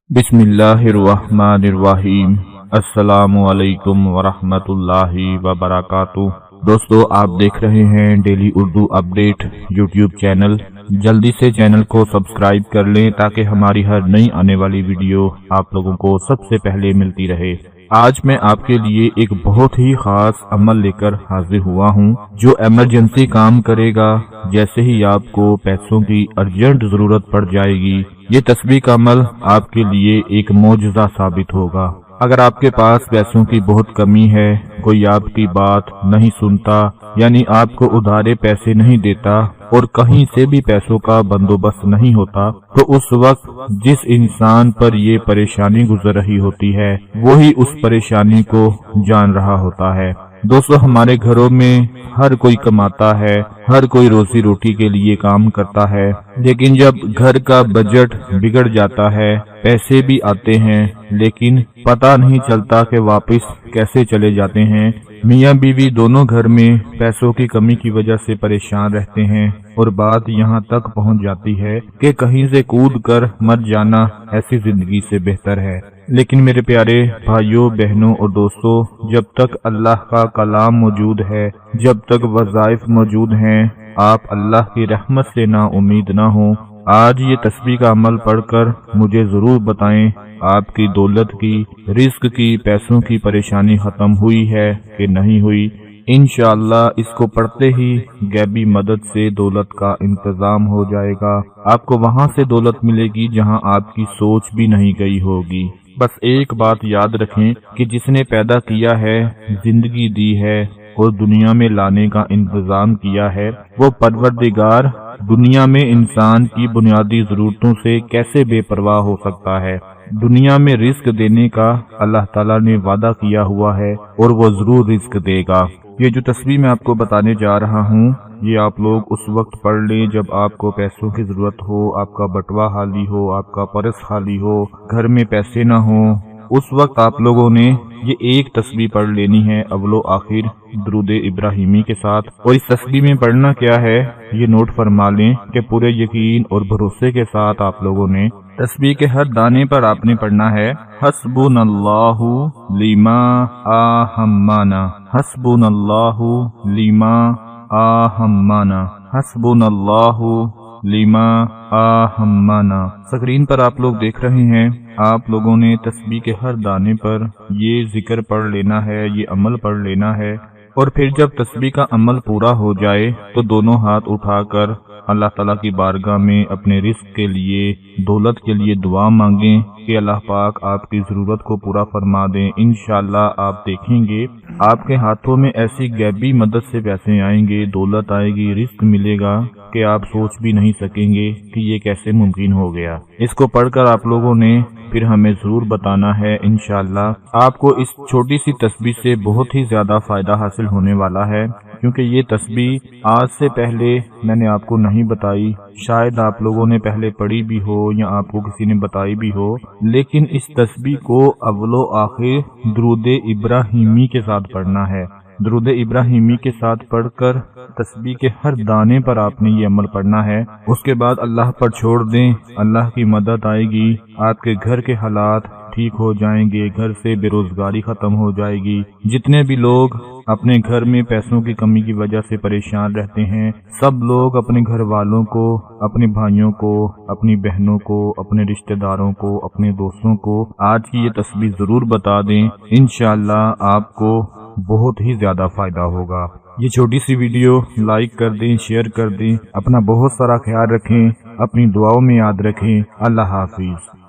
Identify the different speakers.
Speaker 1: बिस्मिल्लाहिर्रहमानिर्रहीम। अस्सलामुअलैकुम वरहमतुल्लाहि वबरकातुह। दोस्तों, आप देख रहे हैं daily Urdu update YouTube channel. जल्दी से चैनल को सब्सक्राइब कर लें ताकि हमारी हर नई आने वाली वीडियो आप लोगों को सबसे पहले मिलती रहे। आज मैं आपके लिए एक बहुत ही खास अमल लेकर हाजिर हुआ हूं जो इमरजेंसी काम करेगा। जैसे ही आपको पैसों की अर्जेंट जरूरत पड़ जाएगी, ये तस्बीह का अमल आपके लिए एक मौजज़ा साबित होगा। अगर आपके पास पैसों की बहुत कमी है, कोई आपकी बात नहीं सुनता, यानी आपको उधारे पैसे नहीं देता और कहीं से भी पैसों का बंदोबस्त नहीं होता, तो उस वक्त जिस इंसान पर ये परेशानी गुजर रही होती है वो ही उस परेशानी को जान रहा होता है। दोस्तों, हमारे घरों में हर कोई कमाता है, हर कोई रोजी रोटी के लिए काम करता है, लेकिन जब घर का बजट बिगड़ जाता है, पैसे भी आते हैं लेकिन पता नहीं चलता कि वापस कैसे चले जाते हैं। मियाँ बीवी दोनों घर में पैसों की कमी की वजह से परेशान रहते हैं और बात यहाँ तक पहुँच जाती है कि कहीं से कूद कर मर जाना ऐसी जिंदगी से बेहतर है। लेकिन मेरे प्यारे भाइयों, बहनों और दोस्तों, जब तक अल्लाह का कलाम मौजूद है, जब तक वज़ाइफ मौजूद हैं, आप अल्लाह की रहमत से ना उम्मीद ना हो। आज ये तस्बीह का अमल पढ़कर मुझे जरूर बताएं, आपकी दौलत की, रिस्क की, पैसों की परेशानी खत्म हुई है कि नहीं हुई। इंशाअल्लाह इसको पढ़ते ही गैबी मदद से दौलत का इंतजाम हो जाएगा। आपको वहां से दौलत मिलेगी जहां आपकी सोच भी नहीं गई होगी। बस एक बात याद रखें कि जिसने पैदा किया है, जिंदगी दी है और दुनिया में लाने का इंतजाम किया है, वो परवरदिगार दुनिया में इंसान की बुनियादी जरूरतों से कैसे बेपरवाह हो सकता है। दुनिया में रिस्क देने का अल्लाह ताला ने वादा किया हुआ है और वो जरूर रिस्क देगा। ये जो तस्बीह मैं आपको बताने जा रहा हूँ, ये आप लोग उस वक्त पढ़ लें जब आपको पैसों की जरूरत हो, आपका बटवा खाली हो, आपका पर्स खाली हो, घर में पैसे ना हो। उस वक्त आप लोगों ने ये एक तस्बीह पढ़ लेनी है अव्वलो आखिर दुरूद इब्राहिमी के साथ। और इस तस्बीह में पढ़ना क्या है ये नोट फरमा लें कि पूरे यकीन और भरोसे के साथ आप लोगों ने तस्बीह के हर दाने पर आपने पढ़ना है हस्बुनल्लाहु लिमा आहम्माना, हस्बुनल्लाहु लिमा आहम्माना, हस्बुनल्लाहु लिमा आहम्माना। स्क्रीन पर आप लोग देख रहे हैं, आप लोगों ने तस्बीह के हर दाने पर ये जिक्र पढ़ लेना है, ये अमल पढ़ लेना है। और फिर जब तस्बीह का अमल पूरा हो जाए तो दोनों हाथ उठाकर अल्लाह ताला की बारगाह में अपने रिस्क के लिए, दौलत के लिए दुआ मांगें कि अल्लाह पाक आपकी जरूरत को पूरा फरमा दें। इंशाअल्लाह आप देखेंगे आपके हाथों में ऐसी गैबी मदद से पैसे आएंगे, दौलत आएगी, रिस्क मिलेगा कि आप सोच भी नहीं सकेंगे कि ये कैसे मुमकिन हो गया। इसको पढ़कर आप लोगों ने फिर हमें जरूर बताना है। इंशाअल्लाह आपको इस छोटी सी तस्बीह से बहुत ही ज्यादा फायदा हासिल होने वाला है, क्योंकि ये तस्बीह आज से पहले मैंने आपको नहीं बताई। शायद आप लोगों ने पहले पढ़ी भी हो या आपको किसी ने बताई भी हो, लेकिन इस तस्बीह को अव्वलो आखिर दुरूद इब्राहिमी के साथ पढ़ना है। दुरूद इब्राहिमी के साथ पढ़कर तस्बीह के हर दाने पर आपने ये अमल पढ़ना है। उसके बाद अल्लाह पर छोड़ दें, अल्लाह की मदद आएगी, आपके घर के हालात ठीक हो जाएंगे, घर से बेरोजगारी खत्म हो जाएगी। जितने भी लोग अपने घर में पैसों की कमी की वजह से परेशान रहते हैं, सब लोग अपने घर वालों को, अपने भाइयों को, अपनी बहनों को, अपने रिश्तेदारों को, अपने दोस्तों को आज की ये तस्बीह जरूर बता दें। इंशाअल्लाह आपको बहुत ही ज्यादा फायदा होगा। ये छोटी सी वीडियो लाइक कर दें, शेयर कर दें। अपना बहुत सारा ख्याल रखें, अपनी दुआओं में याद रखें। अल्लाह हाफिज।